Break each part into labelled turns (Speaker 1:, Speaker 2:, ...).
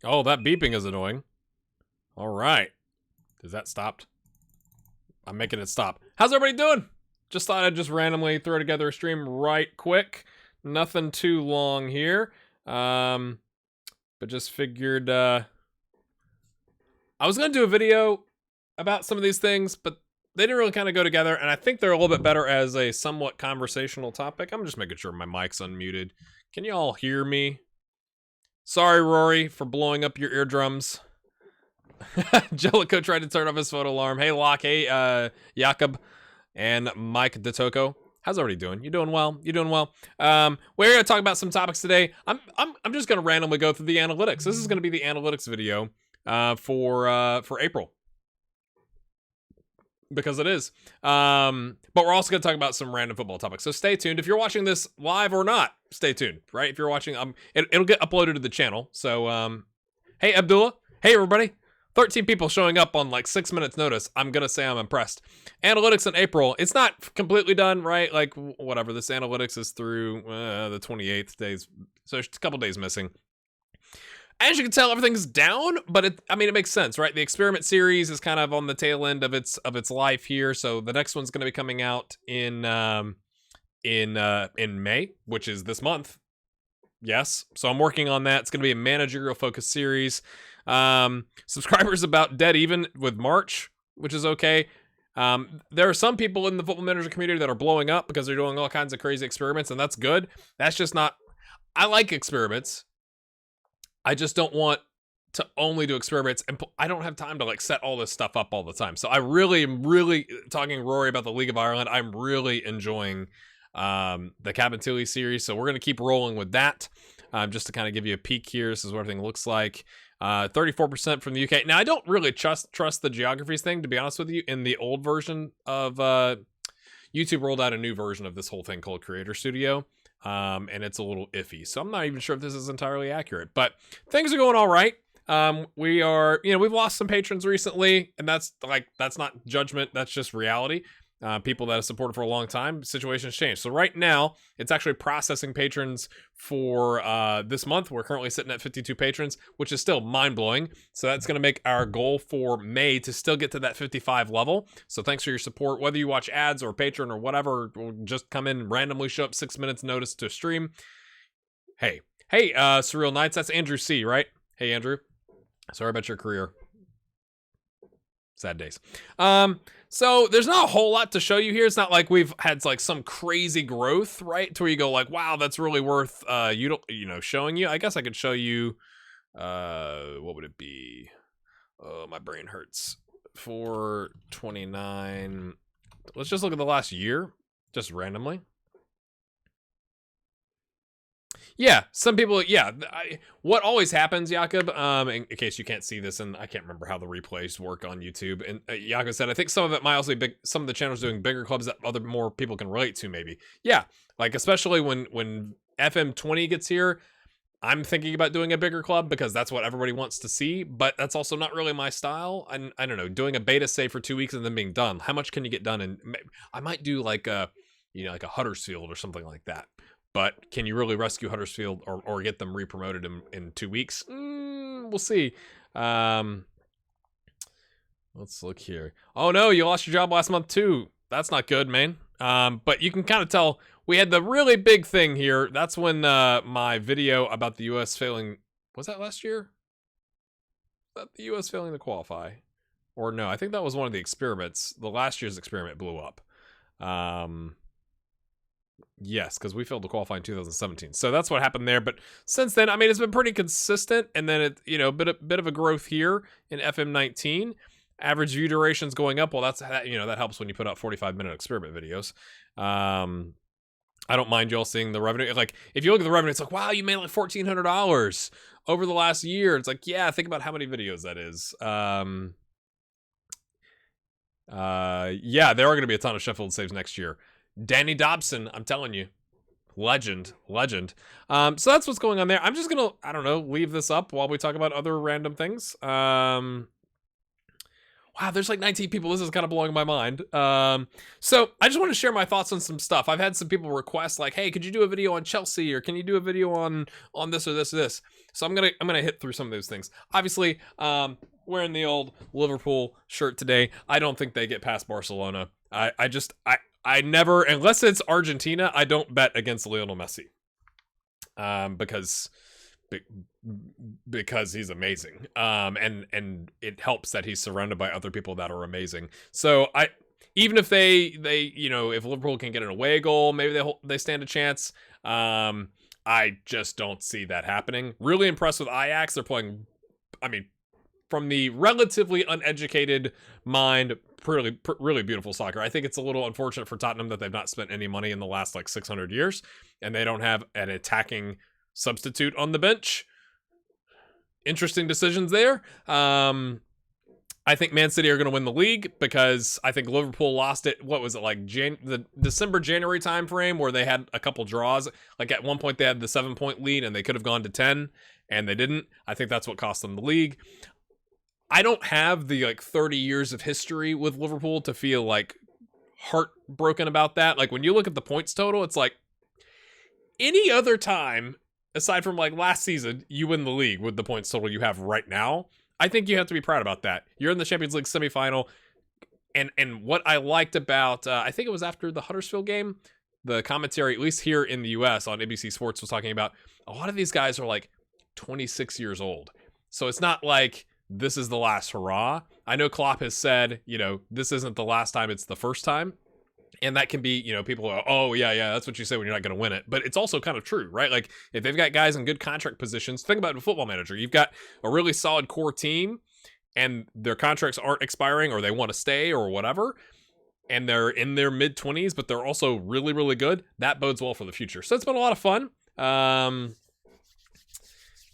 Speaker 1: Oh, that beeping is annoying. All right. Is that stopped? I'm making it stop. How's everybody doing? Just thought I'd just randomly throw together a stream right quick. Nothing too long here. But just figured I was going to do a video about some of these things, but they didn't really kind of go together, and I think they're a little bit better as a somewhat conversational topic. I'm just making sure my mic's unmuted. Can you all hear me? Sorry, Rory, for blowing up your eardrums. Jellico tried to turn off his photo alarm. Hey, Locke. Hey, Jakob. And Mike DeToco. How's everybody doing? You doing well? You doing well? We're gonna talk about some topics today. I'm just gonna randomly go through the analytics. This is gonna be the analytics video for April, because it is. But we're also gonna talk about some random football topics. So stay tuned. If you're watching this live or not, stay tuned. Right? If you're watching, it'll get uploaded to the channel. So hey Abdullah. Hey everybody. 13 people showing up on like 6 minutes notice. I'm gonna say I'm impressed. Analytics in April. It's not completely done, right? Like whatever. This analytics is through the 28th days, so there's a couple days missing. As you can tell, everything's down, but it makes sense, right? The experiment series is kind of on the tail end of its life here, so the next one's going to be coming out in May, which is this month. Yes, so I'm working on that. It's going to be a managerial focused series. Subscribers about dead even with March, which is okay. There are some people in the Football Manager community that are blowing up because they're doing all kinds of crazy experiments, and that's good. That's just not. I like experiments. I just don't want to only do experiments, and I don't have time to like set all this stuff up all the time. So I really am talking to Rory about the League of Ireland. I'm really enjoying the Cabin Tilly series, so we're gonna keep rolling with that. Just to kind of give you a peek here, this is what everything looks like. 34% from the UK. Now I don't really trust the geographies thing, to be honest with you. In the old version of YouTube rolled out a new version of this whole thing called Creator Studio. And it's a little iffy, so I'm not even sure if this is entirely accurate, but things are going all right. We are, we've lost some patrons recently, and that's not judgment, that's just reality. People that have supported for a long time, situations change. So right now, it's actually processing patrons for this month. We're currently sitting at 52 patrons, which is still mind-blowing. So that's going to make our goal for May to still get to that 55 level. So thanks for your support. Whether you watch ads or Patreon or whatever, or just come in and randomly show up 6 minutes notice to stream. Hey, Surreal Nights, that's Andrew C., right? Hey, Andrew. Sorry about your career. Sad days. So there's not a whole lot to show you here. It's not like we've had like some crazy growth, right? To where you go like, wow, that's really worth showing you. I guess I could show you what would it be? Oh, my brain hurts. 429. Let's just look at the last year, just randomly. Yeah, some people, what always happens, Jakob, in case you can't see this, and I can't remember how the replays work on YouTube, and Jakob said, I think some of it might also be some of the channels doing bigger clubs that more people can relate to, maybe. Yeah, like, especially when FM20 gets here, I'm thinking about doing a bigger club, because that's what everybody wants to see, but that's also not really my style, and I don't know, doing a beta, say, for 2 weeks and then being done, how much can you get done? And I might do, like a Huddersfield or something like that. But can you really rescue Huddersfield or get them re-promoted in 2 weeks? We'll see. Let's look here. Oh no, you lost your job last month too. That's not good, man. But you can kind of tell we had the really big thing here. That's when my video about the U.S. failing, was that last year? Was that the U.S. failing to qualify? Or no, I think that was one of the experiments. The last year's experiment blew up. Yes, because we failed to qualify in 2017. So that's what happened there. But since then, it's been pretty consistent. And then it, bit of a growth here in FM19. Average view duration's going up. Well, that helps when you put out 45-minute experiment videos. I don't mind y'all seeing the revenue. Like, if you look at the revenue, it's like, wow, you made like $1,400 over the last year. It's like, yeah, think about how many videos that is. Yeah, there are going to be a ton of Sheffield saves next year. Danny Dobson, I'm telling you, legend. So that's what's going on there. I'm just gonna, leave this up while we talk about other random things. Wow, there's like 19 people. This is kind of blowing my mind. So I just want to share my thoughts on some stuff. I've had some people request like, "Hey, could you do a video on Chelsea, or can you do a video on this or this or this?" So I'm gonna hit through some of those things. Obviously, wearing the old Liverpool shirt today. I don't think they get past Barcelona. I never, unless it's Argentina, I don't bet against Lionel Messi. Because he's amazing. And it helps that he's surrounded by other people that are amazing. So even if they if Liverpool can get an away goal, maybe they stand a chance. I just don't see that happening. Really impressed with Ajax. They're playing, I mean, from the relatively uneducated mind, really beautiful soccer. I think it's a little unfortunate for Tottenham that they've not spent any money in the last like 600 years, and they don't have an attacking substitute on the bench. Interesting decisions there. I think Man City are going to win the league because I think Liverpool lost it. What was it, like the December-January time frame where they had a couple draws? Like at one point they had the 7-point lead and they could have gone to 10 and they didn't. I think that's what cost them the league. I don't have the like 30 years of history with Liverpool to feel like heartbroken about that. Like when you look at the points total, it's like any other time aside from like last season, you win the league with the points total you have right now. I think you have to be proud about that. You're in the Champions League semifinal. And what I liked about, I think it was after the Huddersfield game, the commentary, at least here in the US on ABC Sports, was talking about a lot of these guys are like 26 years old. So it's not like this is the last hurrah. I know Klopp has said, this isn't the last time, it's the first time. And that can be, people are, oh, yeah, that's what you say when you're not going to win it. But it's also kind of true, right? Like, if they've got guys in good contract positions, think about a football manager. You've got a really solid core team, and their contracts aren't expiring, or they want to stay, or whatever, and they're in their mid-20s, but they're also really, really good. That bodes well for the future. So it's been a lot of fun.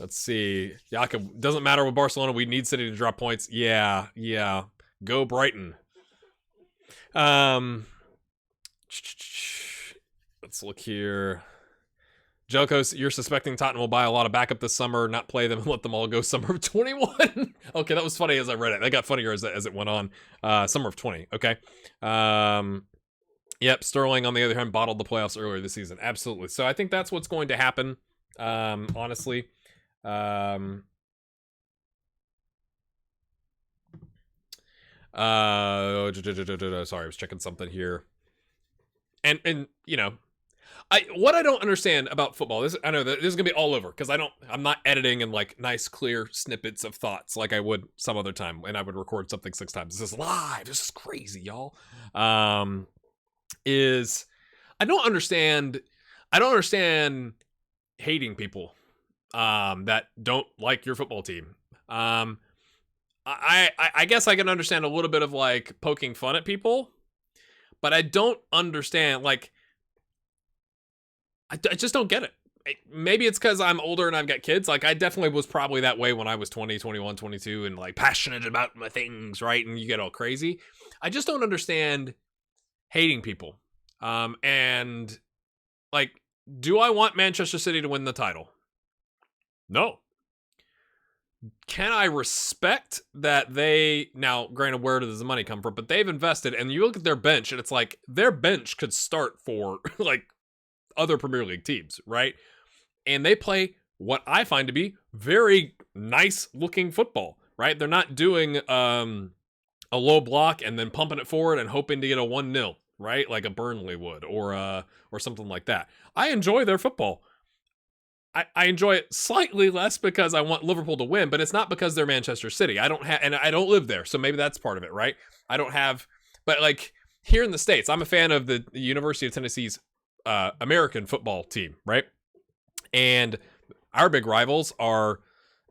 Speaker 1: Let's see. Jakob, doesn't matter with Barcelona. We need City to drop points. Yeah. Go Brighton. Let's look here. Jelkos, you're suspecting Tottenham will buy a lot of backup this summer, not play them and let them all go summer of 21. Okay, that was funny as I read it. That got funnier as it went on. Summer of 20. Okay. Yep, Sterling, on the other hand, bottled the playoffs earlier this season. Absolutely. So I think that's what's going to happen, honestly. Sorry, I was checking something here. And what I don't understand about football, I know that this is gonna be all over because I'm not editing in like nice clear snippets of thoughts like I would some other time, and I would record something 6 times. This is live. This is crazy, y'all. Is I don't understand hating people that don't like your football team. I guess I can understand a little bit of like poking fun at people. But I don't understand, like, I just don't get it. Maybe it's because I'm older and I've got kids. Like, I definitely was probably that way when I was 20, 21, 22 and, like, passionate about my things, right? And you get all crazy. I just don't understand hating people. And, like, do I want Manchester City to win the title? No. Can I respect that now granted, where does the money come from, but they've invested, and you look at their bench and it's like their bench could start for like other Premier League teams, right? And they play what I find to be very nice looking football, right? They're not doing a low block and then pumping it forward and hoping to get a 1-0, right? Like a Burnley would, or something like that. I enjoy their football. I enjoy it slightly less because I want Liverpool to win, but it's not because they're Manchester City. I don't live there, so maybe that's part of it, right? But like here in the States, I'm a fan of the University of Tennessee's American football team, right? And our big rivals are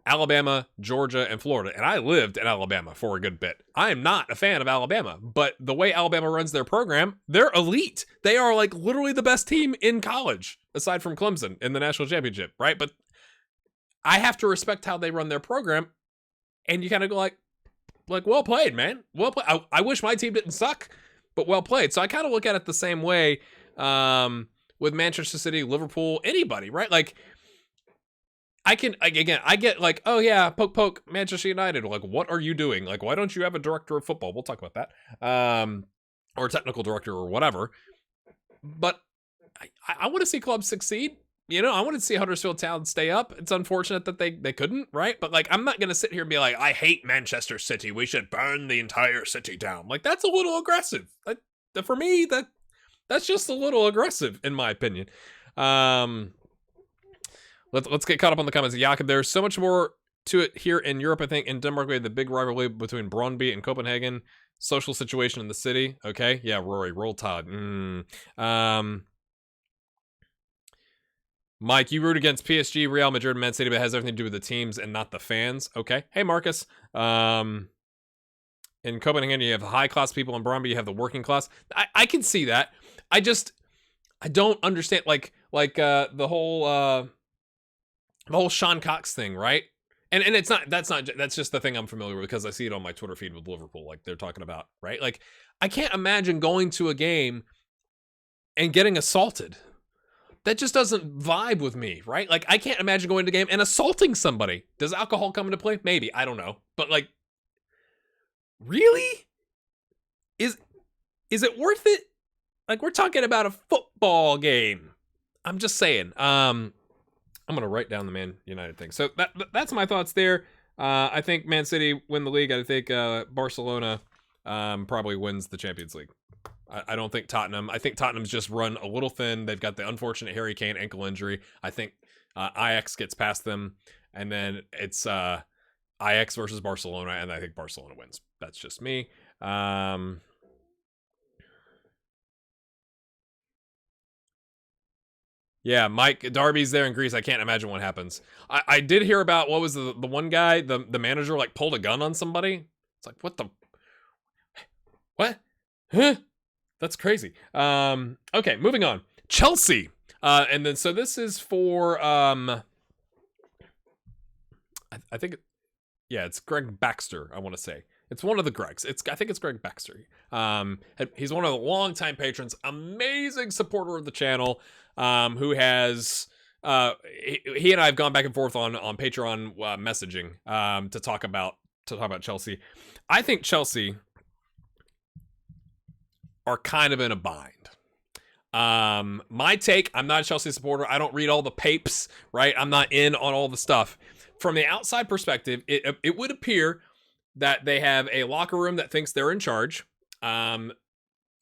Speaker 1: Alabama, Georgia, and Florida. And I lived in Alabama for a good bit. I am not a fan of Alabama, but the way Alabama runs their program, they're elite. They are like literally the best team in college, aside from Clemson in the national championship, right? But I have to respect how they run their program. And you kind of go like, well played, man. Well played. I wish my team didn't suck, but well played. So I kind of look at it the same way with Manchester City, Liverpool, anybody, right? Like, I get like, oh yeah, poke poke Manchester United. Like, what are you doing? Like, why don't you have a director of football? We'll talk about that. Or technical director or whatever. But I want to see clubs succeed. You know, I want to see Huddersfield Town stay up. It's unfortunate that they couldn't, right? But like, I'm not going to sit here and be like, I hate Manchester City. We should burn the entire city down. Like, that's a little aggressive. For me, that's just a little aggressive, in my opinion. Let's get caught up on the comments. Jakob, there's so much more to it here in Europe, I think. In Denmark, we had the big rivalry between Brøndby and Copenhagen. Social situation in the city. Okay, yeah, Rory, roll Todd. Mike, you root against PSG, Real Madrid, Man City, but it has everything to do with the teams and not the fans. Okay. Hey, Marcus. In Copenhagen, you have high-class people. In Brøndby, you have the working class. I can see that. I don't understand, like the whole Sean Cox thing, right? And that's just the thing I'm familiar with because I see it on my Twitter feed with Liverpool, like they're talking about, right? Like, I can't imagine going to a game and getting assaulted. That just doesn't vibe with me, right? Like, I can't imagine going to a game and assaulting somebody. Does alcohol come into play? Maybe. I don't know. But, like, really? Is it worth it? Like, we're talking about a football game. I'm just saying. I'm going to write down the Man United thing. So that's my thoughts there. I think Man City win the league. I think Barcelona probably wins the Champions League. I don't think Tottenham. I think Tottenham's just run a little thin. They've got the unfortunate Harry Kane ankle injury. I think Ajax gets past them, and then it's Ajax versus Barcelona, and I think Barcelona wins. That's just me. Yeah, Mike Darby's there in Greece. I can't imagine what happens. I did hear about what was the one guy, the manager, like pulled a gun on somebody. It's like, what? Huh? That's crazy. Okay, moving on. Chelsea. And then so this is for I think, yeah, it's Greg Baxter, I want to say. It's one of the Gregs. I think it's Greg Baxter. He's one of the longtime patrons, amazing supporter of the channel, who has he and I have gone back and forth on Patreon messaging to talk about Chelsea. I think Chelsea are kind of in a bind. My take, I'm not a Chelsea supporter. I don't read all the papes, right? I'm not in on all the stuff. From the outside perspective, it would appear that they have a locker room that thinks they're in charge,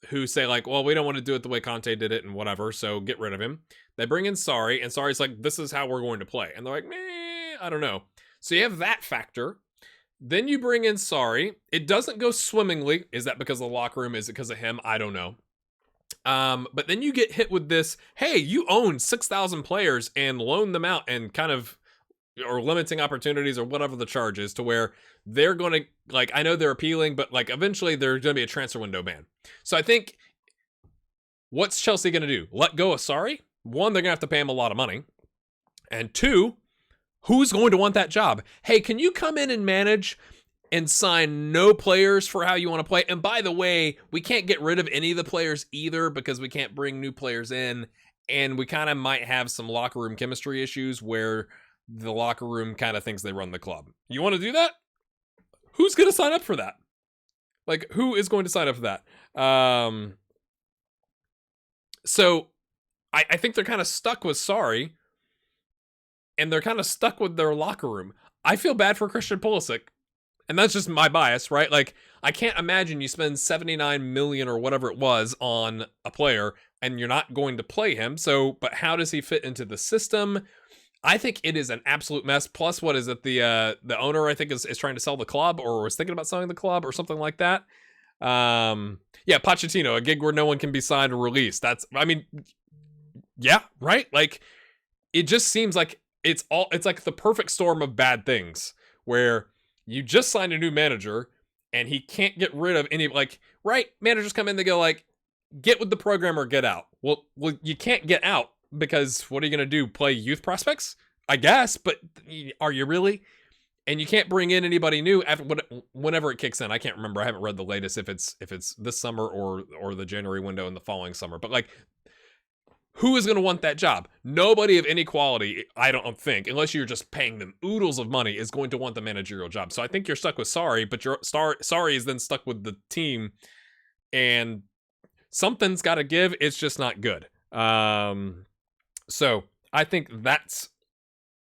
Speaker 1: who say like, well, we don't want to do it the way Conte did it and whatever, so get rid of him. They bring in Sarri, and Sarri's like, this is how we're going to play. And they're like, meh, I don't know. So you have that factor. Then you bring in Sarri. It doesn't go swimmingly. Is that because of the locker room? Is it because of him? I don't know. But then you get hit with this, hey, you own 6,000 players and loan them out and kind of, or limiting opportunities or whatever the charge is, to where they're going to, like, I know they're appealing, but like eventually there's going to be a transfer window ban. So I think, what's Chelsea going to do? Let go of Sarri? One, they're going to have to pay him a lot of money. And two, who's going to want that job? Hey, can you come in and manage and sign no players for how you want to play? And by the way, we can't get rid of any of the players either because we can't bring new players in. And we kind of might have some locker room chemistry issues where the locker room kind of thinks they run the club. You want to do that? Who's going to sign up for that? Like, who is going to sign up for that? So I think they're kind of stuck with Sarri, and they're kind of stuck with their locker room. I feel bad for Christian Pulisic, and that's just my bias, right? Like, I can't imagine you spend 79 million or whatever it was on a player, and you're not going to play him. So, but how does he fit into the system? I think it is an absolute mess. Plus, what is it? The owner, I think, is trying to sell the club, or was thinking about selling the club, or something like that. Yeah, Pochettino, a gig where no one can be signed or released. That's, I mean, yeah, right? Like, it just seems like it's like the perfect storm of bad things, where you just signed a new manager and he can't get rid of any, like, right? Managers come in, they go like, get with the program or get out. Well, you can't get out, because what are you going to do? Play youth prospects? I guess, but are you really? And you can't bring in anybody new whenever it kicks in. I can't remember. I haven't read the latest if it's this summer or the January window in the following summer. But like, Who is going to want that job? Nobody of any quality, I don't think, unless you're just paying them oodles of money, is going to want the managerial job. So I think you're stuck with Sarri, but Sarri is then stuck with the team, and something's got to give. It's just not good. So I think that's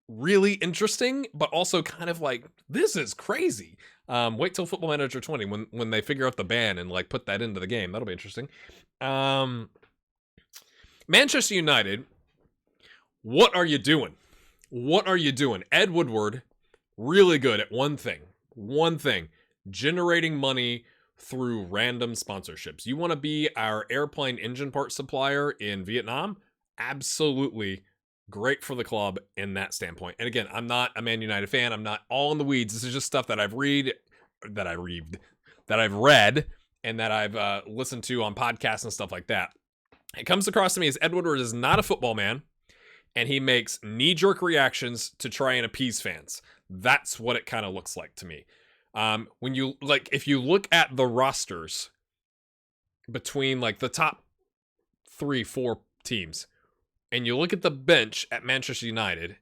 Speaker 1: really interesting, but also kind of like, this is crazy. Wait till Football Manager 20 when they figure out the ban and like put that into the game. That'll be interesting. Manchester United, what are you doing? What are you doing? Ed Woodward, really good at one thing, generating money through random sponsorships. You want to be our airplane engine part supplier in Vietnam? Absolutely great for the club in that standpoint. And again, I'm not a Man United fan. I'm not all in the weeds. This is just stuff that I've read, and that I've listened to on podcasts and stuff like that. It comes across to me as Ed Woodward is not a football man, and he makes knee-jerk reactions to try and appease fans. That's what it kind of looks like to me. When you if you look at the rosters between like the top 3-4 teams, and you look at the bench at Manchester United,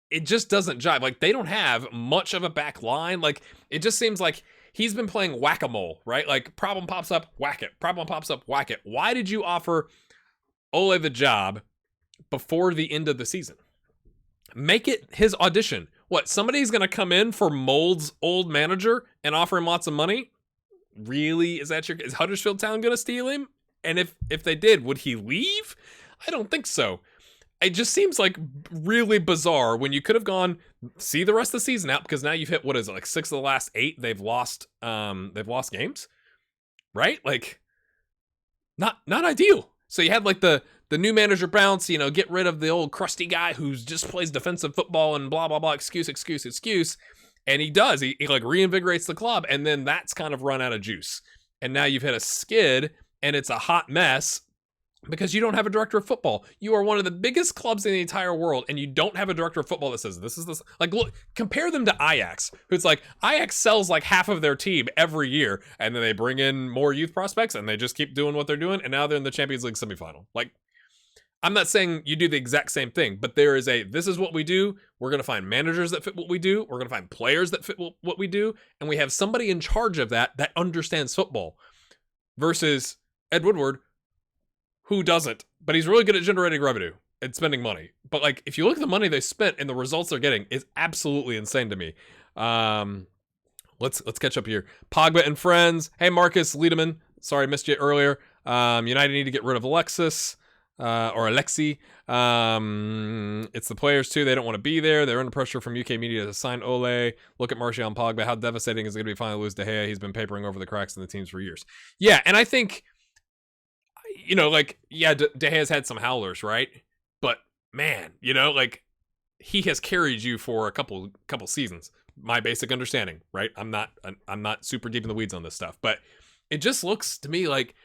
Speaker 1: it just doesn't jive. Like, they don't have much of a back line. Like, it just seems like he's been playing whack-a-mole, right? Like, problem pops up, whack it. Problem pops up, whack it. Why did you offer Ole the job before the end of the season? Make it his audition. What, somebody's going to come in for Mold's old manager and offer him lots of money? Really? Is Huddersfield Town going to steal him? And if they did, would he leave? I don't think so. It just seems like really bizarre when you could have gone see the rest of the season out, because now you've hit, what is it, like 6 of the last 8 they've lost games, right? Like, not ideal. So you had like the new manager bounce, get rid of the old crusty guy who's just plays defensive football and blah blah blah, excuse, and he does he like reinvigorates the club, and then that's kind of run out of juice, and now you've hit a skid and it's a hot mess. Because you don't have a director of football. You are one of the biggest clubs in the entire world, and you don't have a director of football that says, this is this. Like, look, compare them to Ajax, who's like, Ajax sells like half of their team every year, and then they bring in more youth prospects, and they just keep doing what they're doing, and now they're in the Champions League semifinal. Like, I'm not saying you do the exact same thing, but there is this is what we do. We're going to find managers that fit what we do. We're going to find players that fit what we do, and we have somebody in charge of that understands football. Versus Ed Woodward, who doesn't, but he's really good at generating revenue and spending money. But like, if you look at the money they spent and the results they're getting, it's absolutely insane to me. Let's catch up here. Pogba and friends. Hey, Marcus Liederman. Sorry, I missed you earlier. United need to get rid of Alexis or Alexi. It's the players too. They don't want to be there. They're under pressure from UK media to sign Ole. Look at Martial and Pogba. How devastating is it going to be finally lose De Gea? He's been papering over the cracks in the teams for years. Yeah, and I think, De Gea's had some howlers, right? But man, he has carried you for a couple seasons. My basic understanding, right? I'm not super deep in the weeds on this stuff, but it just looks to me like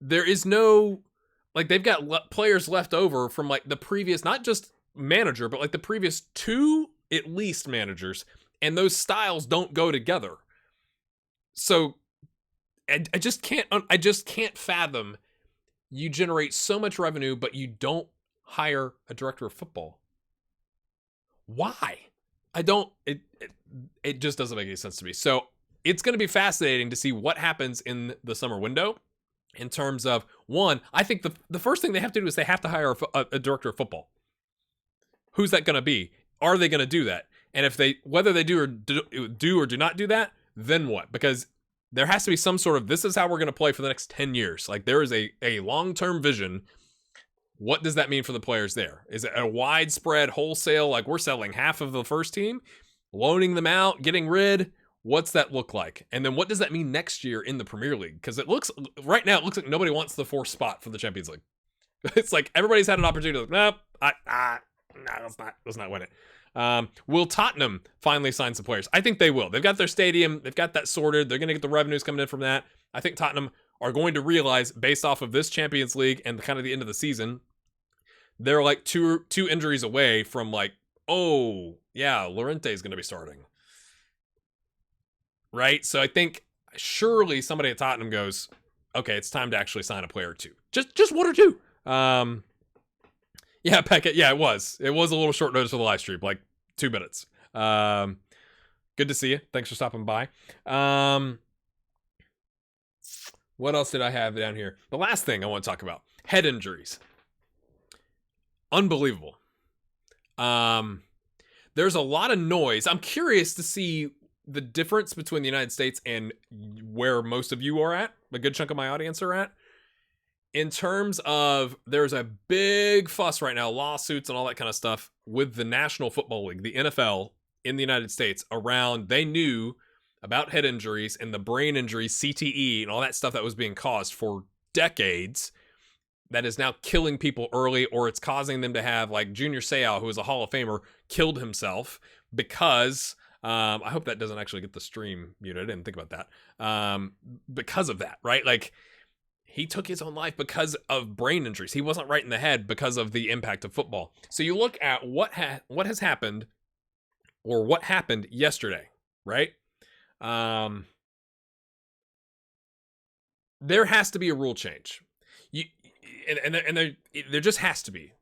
Speaker 1: there is no, like, they've got players left over from like the previous, not just manager, but like the previous 2 at least managers, and those styles don't go together. So I just can't fathom you generate so much revenue, but you don't hire a director of football. Why? It just doesn't make any sense to me. So it's going to be fascinating to see what happens in the summer window in terms of, one, I think the first thing they have to do is they have to hire a director of football. Who's that going to be? Are they going to do that? And whether they do or do not do that, then what? Because there has to be some sort of, this is how we're going to play for the next 10 years. Like, there is a long-term vision. What does that mean for the players there? Is it a widespread wholesale, like we're selling half of the first team, loaning them out, getting rid? What's that look like? And then what does that mean next year in the Premier League? Because right now it looks like nobody wants the 4th spot for the Champions League. It's like everybody's had an opportunity. Like, nope, let's not win it. Will Tottenham finally sign some players? I think they will. They've got their stadium. They've got that sorted. They're going to get the revenues coming in from that. I think Tottenham are going to realize, based off of this Champions League and kind of the end of the season, they're like two injuries away from like, oh, yeah, Llorente is going to be starting. Right? So I think surely somebody at Tottenham goes, okay, it's time to actually sign a player or 2. Just 1 or 2. Yeah, Peckett. Yeah, it was. It was a little short notice for the live stream, like 2 minutes. Good to see you. Thanks for stopping by. What else did I have down here? The last thing I want to talk about: head injuries. Unbelievable. There's a lot of noise. I'm curious to see the difference between the United States and where most of you are at, a good chunk of my audience are at, in terms of there's a big fuss right now, lawsuits and all that kind of stuff with the National Football League, the NFL in the United States, around they knew about head injuries and the brain injuries, CTE, and all that stuff that was being caused for decades that is now killing people early, or it's causing them to have, like Junior Seau, who is a Hall of Famer, killed himself because, I hope that doesn't actually get the stream muted. I didn't think about that. Because of that, right? Like, he took his own life because of brain injuries. He wasn't right in the head because of the impact of football. So you look at what has happened, or what happened yesterday, right? There has to be a rule change. There just has to be.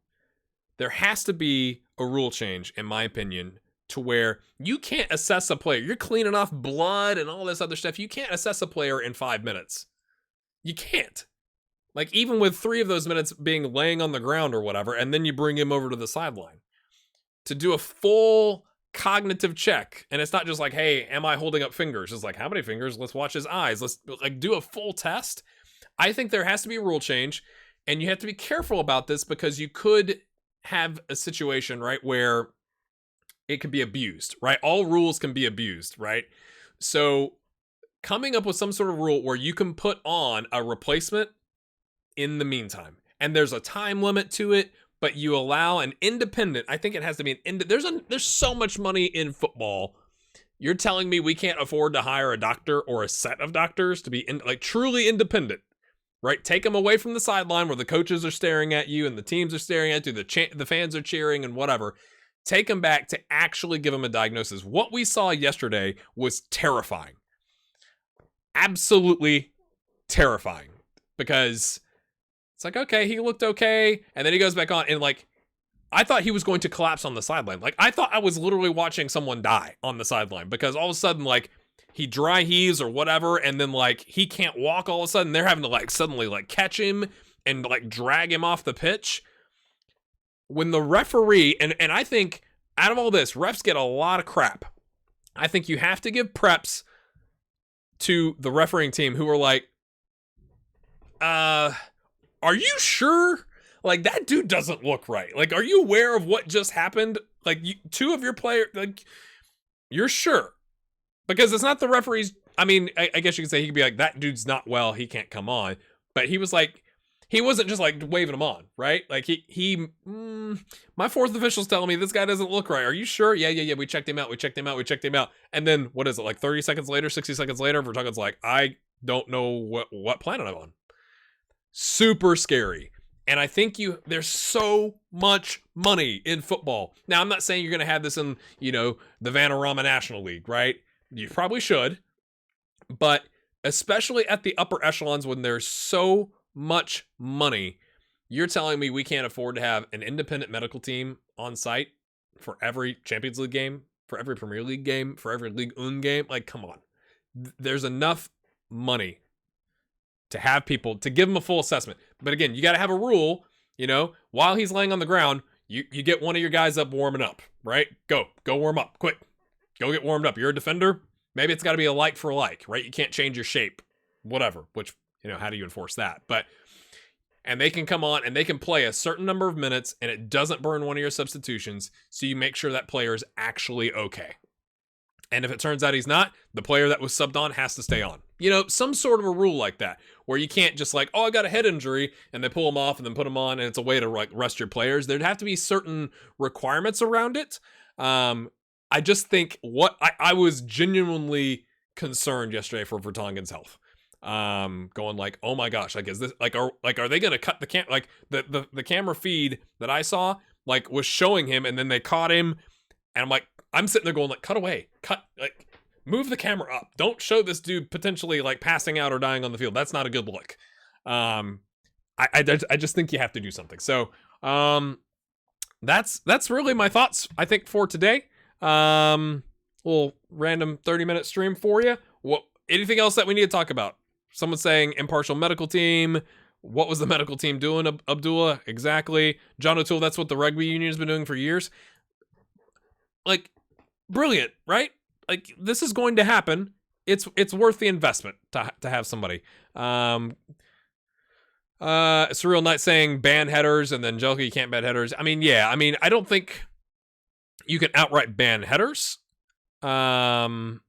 Speaker 1: There has to be a rule change, in my opinion, to where you can't assess a player. You're cleaning off blood and all this other stuff. You can't assess a player in 5 minutes. You can't. Like, even with 3 of those minutes being laying on the ground or whatever, and then you bring him over to the sideline to do a full cognitive check. And it's not just like, hey, am I holding up fingers? It's like, how many fingers? Let's watch his eyes. Let's like do a full test. I think there has to be a rule change, and you have to be careful about this because you could have a situation, right, where it can be abused, right? All rules can be abused, right? So coming up with some sort of rule where you can put on a replacement in the meantime, and there's a time limit to it, but you allow an independent, I think it has to be there's so much money in football. You're telling me we can't afford to hire a doctor or a set of doctors to be like truly independent, right? Take them away from the sideline where the coaches are staring at you and the teams are staring at you, the fans are cheering and whatever. Take them back to actually give them a diagnosis. What we saw yesterday was terrifying. Absolutely terrifying, because it's like, okay, he looked okay, and then he goes back on, and like, I thought he was going to collapse on the sideline. Like, I thought I was literally watching someone die on the sideline, because all of a sudden, like, he dry heaves or whatever, and then like he can't walk. All of a sudden, they're having to like suddenly like catch him and like drag him off the pitch. When the referee, and I think out of all this, refs get a lot of crap. I think you have to give preps to the refereeing team who are like, are you sure? Like, that dude doesn't look right. Like, are you aware of what just happened? Like, 2 of your players, like, you're sure? Because it's not the referee's, I mean, I guess you could say he could be like, that dude's not well, he can't come on. But he was like, he wasn't just like waving him on, right? Like my 4th official's telling me this guy doesn't look right. Are you sure? Yeah. We checked him out. And then what is it? Like 30 seconds later, 60 seconds later, Vertonghen's like, I don't know what planet I'm on. Super scary. And I think there's so much money in football. Now, I'm not saying you're going to have this in, the Vanarama National League, right? You probably should. But especially at the upper echelons, when there's so much money, you're telling me we can't afford to have an independent medical team on site for every Champions League game, for every Premier League game, for every Ligue 1 game? Like, come on. There's enough money to have people, to give him a full assessment. But again, you got to have a rule, while he's laying on the ground, you get one of your guys up warming up, right? Go warm up, quick. Go get warmed up. You're a defender. Maybe it's got to be a like for like, right? You can't change your shape, whatever, which, how do you enforce that? And they can come on and they can play a certain number of minutes, and it doesn't burn one of your substitutions. So you make sure that player is actually okay. And if it turns out he's not, the player that was subbed on has to stay on. Some sort of a rule like that, where you can't just like, oh, I got a head injury, and they pull him off and then put him on, and it's a way to like rest your players. There'd have to be certain requirements around it. I just think I was genuinely concerned yesterday for Vertonghen's health. Going like, oh my gosh, like, is this like, are they gonna cut the like the camera feed that I saw like was showing him, and then they caught him, and I'm sitting there going like, cut away, like, move the camera up, don't show this dude potentially like passing out or dying on the field. That's not a good look. I just think you have to do something. So that's really my thoughts, I think, for today. Little random 30-minute stream for you. What anything else that we need to talk about? Someone saying impartial medical team. What was the medical team doing, Abdullah? Exactly. John O'Toole, that's what the rugby union has been doing for years. Like, brilliant, right? Like, this is going to happen. It's worth the investment to have somebody. Surreal Knight saying ban headers, and then Jelka, you can't ban headers. I mean, yeah. I mean, I don't think you can outright ban headers. But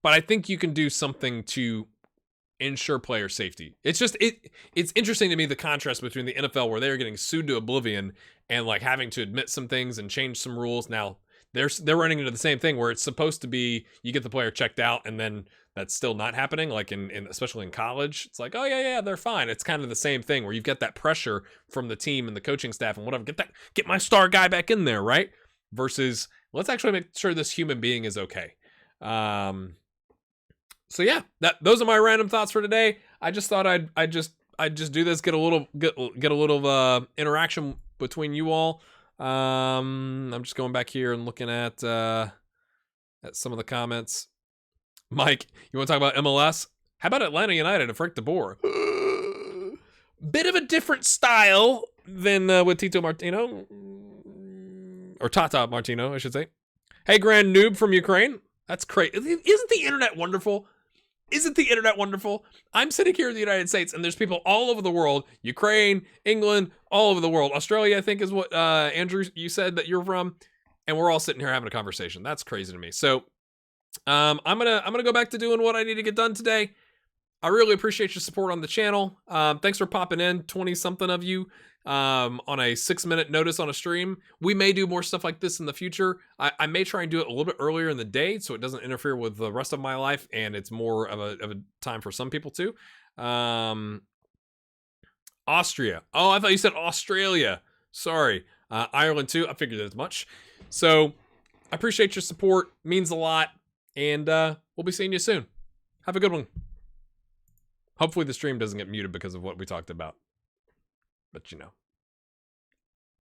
Speaker 1: I think you can do something to ensure player safety. It's just it's interesting to me, the contrast between the NFL, where they're getting sued to oblivion and like having to admit some things and change some rules. Now they're running into the same thing where it's supposed to be you get the player checked out and then that's still not happening. Like in especially in college, it's like, oh yeah, they're fine. It's kind of the same thing where you've got that pressure from the team and the coaching staff and whatever. Get my star guy back in there, right? Versus let's actually make sure this human being is okay. So yeah, those are my random thoughts for today. I just thought I'd just do this, get a little interaction between you all. I'm just going back here and looking at some of the comments. Mike, you want to talk about MLS? How about Atlanta United and Frank de Boer? Bit of a different style than with Tito Martino. Or Tata Martino, I should say. Hey, Grand Noob from Ukraine. That's crazy. Isn't the internet wonderful? Isn't the internet wonderful? I'm sitting here in the United States, and there's people all over the world. Ukraine, England, all over the world. Australia, I think, is what, Andrew, you said that you're from. And we're all sitting here having a conversation. That's crazy to me. So, I'm gonna go back to doing what I need to get done today. I really appreciate your support on the channel. Thanks for popping in, 20-something of you, on a 6-minute notice on a stream. We may do more stuff like this in the future. I may try and do it a little bit earlier in the day so it doesn't interfere with the rest of my life and it's more of a time for some people too. Austria. Oh, I thought you said Australia. Sorry. Ireland too. I figured as much. So I appreciate your support. Means a lot. And we'll be seeing you soon. Have a good one. Hopefully the stream doesn't get muted because of what we talked about. But you know.